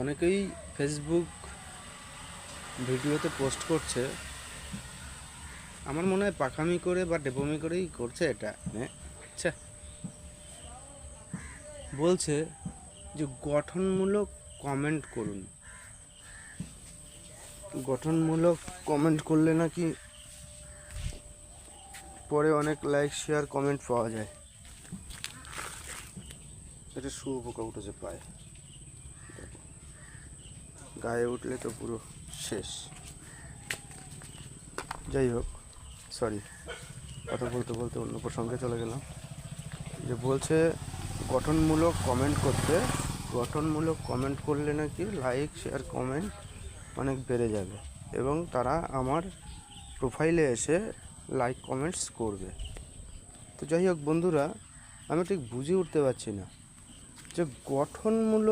অনেকেই ফেসবুক ভিডিওতে পোস্ট করছে, আমার মনে হয় পাকামি করে বা ডেপমি করেই করছে এটা। আচ্ছা, বলছে যে গঠনমূলক কমেন্ট করুন, গঠনমূলক কমেন্ট করলে নাকি পরে অনেক লাইক শেয়ার কমেন্ট পাওয়া যায়। এটা শুয়োপোকা উঠেছে পায়ে, গায়ে উঠলে তো পুরো শেষ। যাই হোক, সরি, কথা বলতে বলতে অন্য প্রসঙ্গে চলে গেলাম। যে বলছে গঠনমূলক কমেন্ট করতে, গঠনমূলক কমেন্ট করলে নাকি লাইক শেয়ার কমেন্ট অনেক বেড়ে যাবে এবং তারা আমার প্রোফাইলে এসে লাইক কমেন্টস করবে। তো যাই হোক বন্ধুরা, আমি ঠিক বুঝে উঠতে পারছি না যে গঠনমূলক